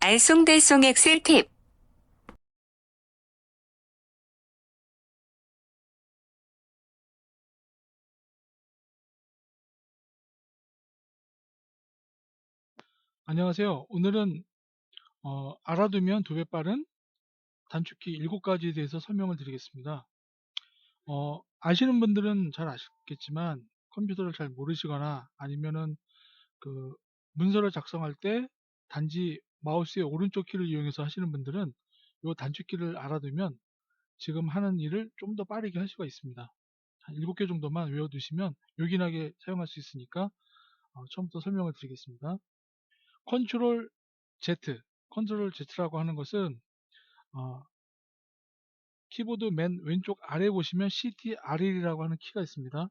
알쏭달쏭 엑셀 팁. 안녕하세요. 오늘은 알아두면 2배 빠른 단축키 7가지에 대해서 설명을 드리겠습니다. 아시는 분들은 잘 아시겠지만 컴퓨터를 잘 모르시거나 아니면은 그 문서를 작성할 때 단지 마우스의 오른쪽 키를 이용해서 하시는 분들은 이 단축키를 알아두면 지금 하는 일을 좀 더 빠르게 할 수가 있습니다. 한 7개 정도만 외워두시면 요긴하게 사용할 수 있으니까 처음부터 설명을 드리겠습니다. 컨트롤 Z, 컨트롤 Z라고 하는 것은 어, 키보드 맨 왼쪽 아래 보시면 CTRL이라고 하는 키가 있습니다.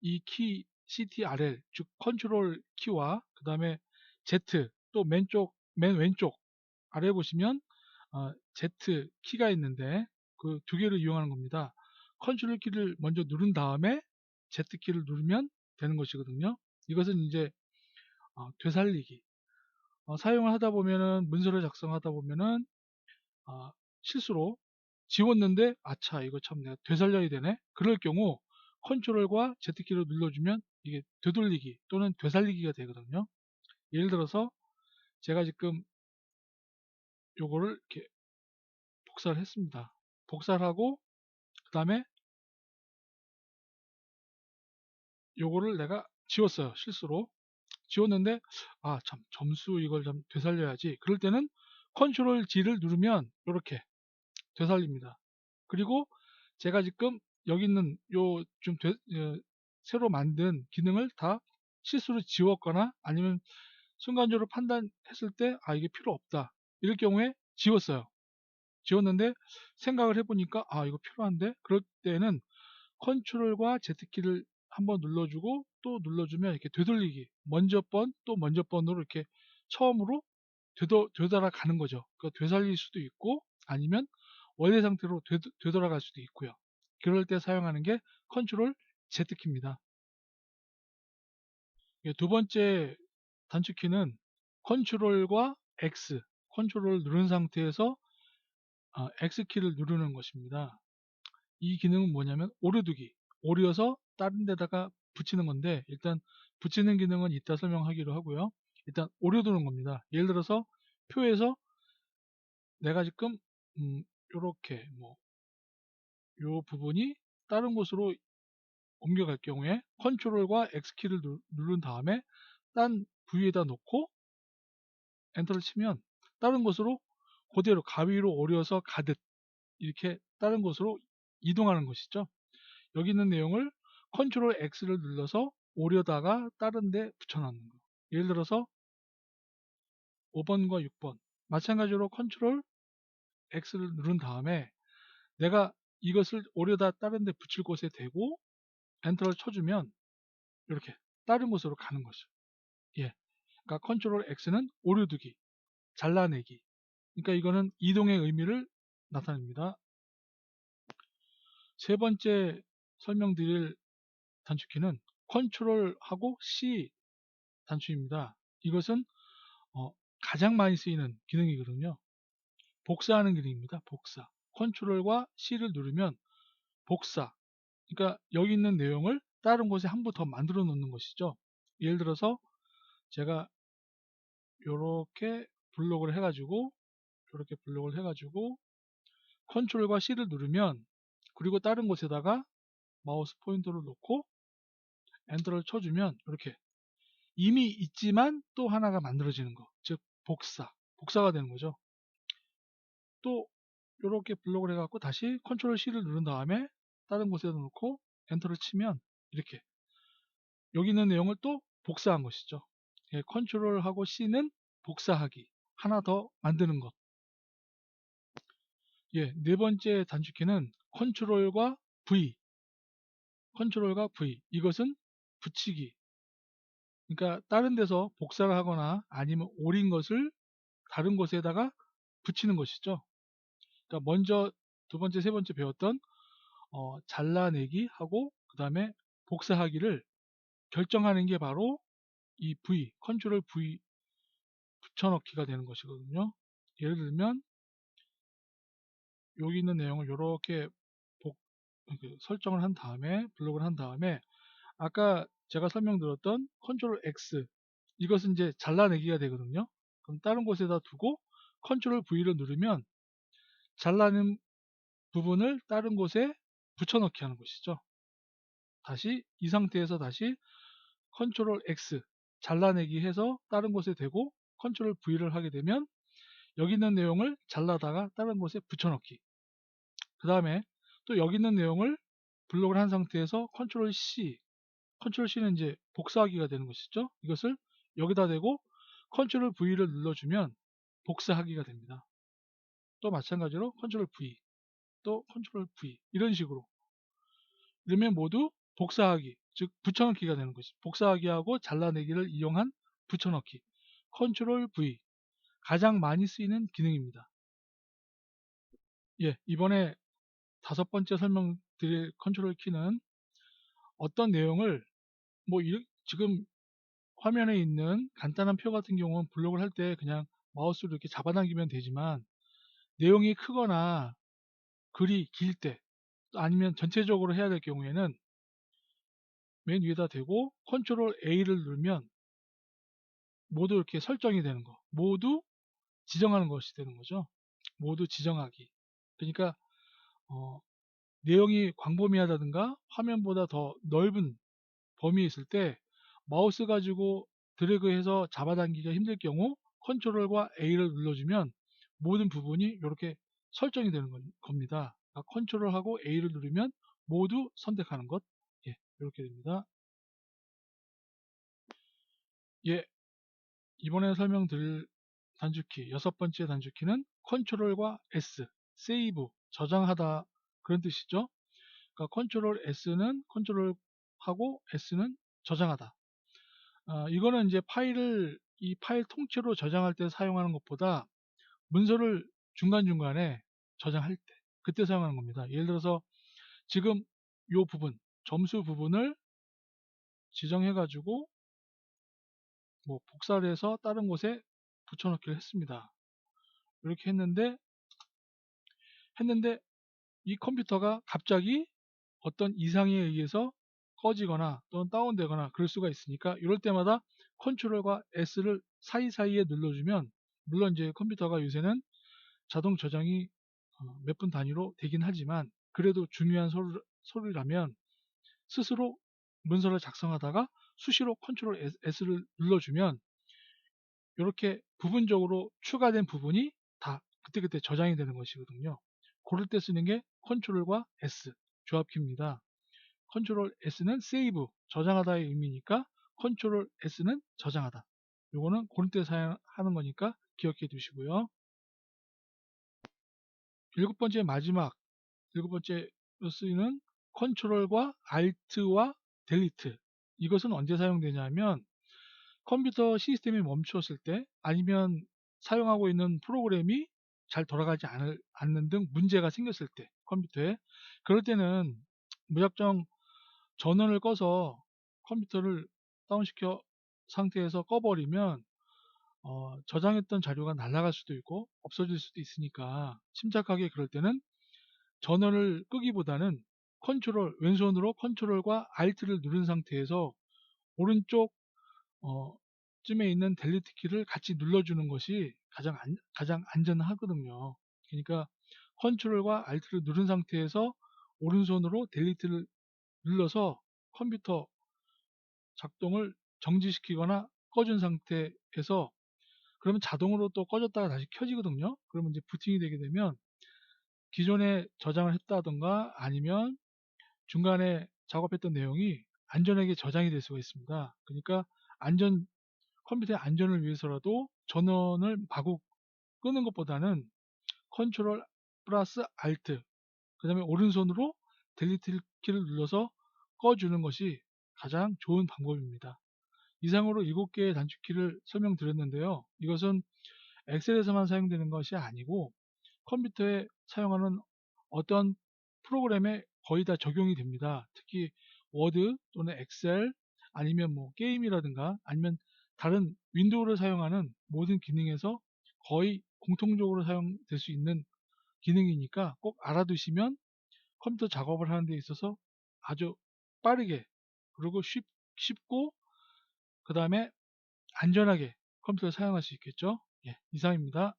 이 키 CTRL, 즉 컨트롤 키와 그 다음에 Z, 또 맨 왼쪽 아래 보시면 Z 키가 있는데 그 2개를 이용하는 겁니다. 컨트롤 키를 먼저 누른 다음에 Z 키를 누르면 되는 것이거든요. 이것은 이제 되살리기. 사용을 하다 보면은 문서를 작성하다 보면은 아, 실수로 지웠는데 아차 이거 참 내가 되살려야 되네. 그럴 경우 컨트롤과 Z키를 눌러주면 이게 되돌리기 또는 되살리기가 되거든요. 예를 들어서 제가 지금 요거를 이렇게 복사를 했습니다. 복사를 하고 그 다음에 요거를 내가 지웠어요. 실수로 지웠는데 아 참 점수 이걸 좀 되살려야지. 그럴 때는 컨트롤 G를 누르면 이렇게 되살립니다. 그리고 제가 지금 여기 있는 요 좀 새로 만든 기능을 다 실수로 지웠거나 아니면 순간적으로 판단했을 때 아 이게 필요 없다 이럴 경우에 지웠어요. 지웠는데 생각을 해보니까 아 이거 필요한데 그럴 때는 컨트롤과 Z키를 한번 눌러주고 또 눌러주면 이렇게 되돌리기 먼저 번 또 먼저 번으로 이렇게 처음으로 되돌아 가는 거죠. 그러니까 되살릴 수도 있고 아니면 원래 상태로 되돌아갈 수도 있고요. 그럴 때 사용하는 게 컨트롤 Z키입니다. 두 번째 단축키는 컨트롤과 X, 컨트롤을 누른 상태에서 X키를 누르는 것입니다. 이 기능은 뭐냐면 오려두기, 오려서 다른 데다가 붙이는 건데 일단 붙이는 기능은 이따 설명하기로 하고요. 일단 오려두는 겁니다. 예를 들어서 표에서 내가 지금 요렇게 뭐 요 부분이 다른 곳으로 옮겨갈 경우에 컨트롤과 X키를 누른 다음에 딴 부위에다 놓고 엔터를 치면 다른 곳으로 그대로 가위로 오려서 가듯 이렇게 다른 곳으로 이동하는 것이죠. 여기 있는 내용을 컨트롤 X를 눌러서 오려다가 다른 데 붙여넣는 거. 예를 들어서 5번과 6번 마찬가지로 컨트롤 X를 누른 다음에 내가 이것을 오려다 다른 데 붙일 곳에 대고 엔터를 쳐주면 이렇게 다른 곳으로 가는 거죠. 예. 그러니까 컨트롤 X는 오려두기, 잘라내기. 그러니까 이거는 이동의 의미를 나타냅니다. 세 번째 설명드릴 단축키는 컨트롤하고 C 단축입니다. 이것은 가장 많이 쓰이는 기능이거든요. 복사하는 기능입니다. 복사. 컨트롤과 C를 누르면 복사. 그러니까 여기 있는 내용을 다른 곳에 한 번 더 만들어 놓는 것이죠. 예를 들어서 제가 이렇게 블록을 해가지고 이렇게 블록을 해가지고 컨트롤과 C를 누르면 그리고 다른 곳에다가 마우스 포인터를 놓고 엔터를 쳐주면 이렇게 이미 있지만 또 하나가 만들어지는 거, 즉 복사가 되는 거죠. 또 이렇게 블록을 해갖고 다시 컨트롤 C를 누른 다음에 다른 곳에다 놓고 엔터를 치면 이렇게 여기 있는 내용을 또 복사한 것이죠. 예, 컨트롤하고 C는 복사하기, 하나 더 만드는 것. 예, 네 번째 단축키는 컨트롤과 V. 이것은 붙이기. 그러니까 다른 데서 복사를 하거나 아니면 오린 것을 다른 곳에다가 붙이는 것이죠. 그러니까 먼저 두 번째, 세 번째 배웠던 잘라내기 하고 그 다음에 복사하기를 결정하는 게 바로 이 V, 컨트롤 V 붙여넣기가 되는 것이거든요. 예를 들면 여기 있는 내용을 이렇게 설정을 한 다음에 블록을 한 다음에 아까 제가 설명드렸던 컨트롤 X 이것은 이제 잘라내기가 되거든요. 그럼 다른 곳에다 두고 컨트롤 V를 누르면 잘라낸 부분을 다른 곳에 붙여넣기 하는 것이죠. 다시 이 상태에서 다시 컨트롤 X 잘라내기 해서 다른 곳에 대고 컨트롤 V를 하게 되면 여기 있는 내용을 잘라다가 다른 곳에 붙여넣기. 그 다음에 또 여기 있는 내용을 블록을 한 상태에서 컨트롤 C, 컨트롤 C는 이제 복사하기가 되는 것이죠. 이것을 여기다 대고 컨트롤 V를 눌러주면 복사하기가 됩니다. 또 마찬가지로 컨트롤 V, 또 컨트롤 V 이런 식으로 이러면 모두 복사하기, 즉 붙여넣기가 되는 것이죠. 복사하기하고 잘라내기를 이용한 붙여넣기, 컨트롤 V 가장 많이 쓰이는 기능입니다. 예, 이번에 다섯 번째 설명드릴 컨트롤 키는 어떤 내용을 지금 화면에 있는 간단한 표 같은 경우는 블록을 할 때 그냥 마우스로 이렇게 잡아당기면 되지만 내용이 크거나 글이 길 때 아니면 전체적으로 해야 될 경우에는 맨 위에다 대고 컨트롤 A를 누르면 모두 이렇게 설정이 되는 거 모두 지정하는 것이 되는 거죠. 모두 지정하기. 그러니까 내용이 광범위하다든가 화면보다 더 넓은 범위에 있을 때 마우스 가지고 드래그해서 잡아당기기가 힘들 경우 컨트롤과 A를 눌러주면 모든 부분이 이렇게 설정이 되는 겁니다. 그러니까 컨트롤하고 A를 누르면 모두 선택하는 것. 예, 이렇게 됩니다. 예, 이번에 설명드릴 단축키, 여섯 번째 단축키는 컨트롤과 S, 세이브, 저장하다 그런 뜻이죠. 그러니까 컨트롤 S는 컨트롤하고 S는 저장하다. 이거는 이제 이 파일 통째로 저장할 때 사용하는 것보다 문서를 중간중간에 저장할 때, 그때 사용하는 겁니다. 예를 들어서 지금 이 부분, 점수 부분을 지정해가지고 복사를 해서 다른 곳에 붙여넣기를 했습니다. 이렇게 했는데 이 컴퓨터가 갑자기 어떤 이상에 의해서 꺼지거나 또는 다운되거나 그럴 수가 있으니까 이럴 때마다 컨트롤과 S를 사이사이에 눌러주면 물론 이제 컴퓨터가 요새는 자동 저장이 몇 분 단위로 되긴 하지만 그래도 중요한 소리라면 스스로 문서를 작성하다가 수시로 컨트롤 S를 눌러주면 이렇게 부분적으로 추가된 부분이 다 그때그때 저장이 되는 것이거든요. 그럴 때 쓰는 게 컨트롤과 S 조합키입니다. 컨트롤 S는 세이브, 저장하다의 의미니까 컨트롤 S는 저장하다. 요거는 그런 때 사용하는 거니까 기억해 두시고요. 일곱 번째로 쓰이는 컨트롤과 Alt와 델리트. 이것은 언제 사용되냐면 컴퓨터 시스템이 멈추었을 때 아니면 사용하고 있는 프로그램이 잘 돌아가지 않는 등 문제가 생겼을 때 컴퓨터에 그럴 때는 무작정 전원을 꺼서 컴퓨터를 다운시켜 상태에서 꺼버리면 저장했던 자료가 날아갈 수도 있고 없어질 수도 있으니까 침착하게 그럴 때는 전원을 끄기보다는 왼손으로 컨트롤과 Alt를 누른 상태에서 오른쪽 쯤에 있는 델리트 키를 같이 눌러주는 것이 가장 안전하거든요. 그러니까 컨트롤과 Alt를 누른 상태에서 오른손으로 델리트를 눌러서 컴퓨터 작동을 정지시키거나 꺼준 상태에서 그러면 자동으로 또 꺼졌다가 다시 켜지거든요. 그러면 이제 부팅이 되게 되면 기존에 저장을 했다던가 아니면 중간에 작업했던 내용이 안전하게 저장이 될 수가 있습니다. 그러니까 컴퓨터의 안전을 위해서라도 전원을 마구 끄는 것보다는 컨트롤 플러스 알트 그 다음에 오른손으로 델리트 키를 눌러서 꺼주는 것이 가장 좋은 방법입니다. 이상으로 7개의 단축키를 설명드렸는데요. 이것은 엑셀에서만 사용되는 것이 아니고 컴퓨터에 사용하는 어떤 프로그램에 거의 다 적용이 됩니다. 특히 워드 또는 엑셀 아니면 게임이라든가 아니면 다른 윈도우를 사용하는 모든 기능에서 거의 공통적으로 사용될 수 있는 기능이니까 꼭 알아두시면 컴퓨터 작업을 하는 데 있어서 아주 빠르게 그리고 쉽고 그 다음에 안전하게 컴퓨터를 사용할 수 있겠죠. 예, 이상입니다.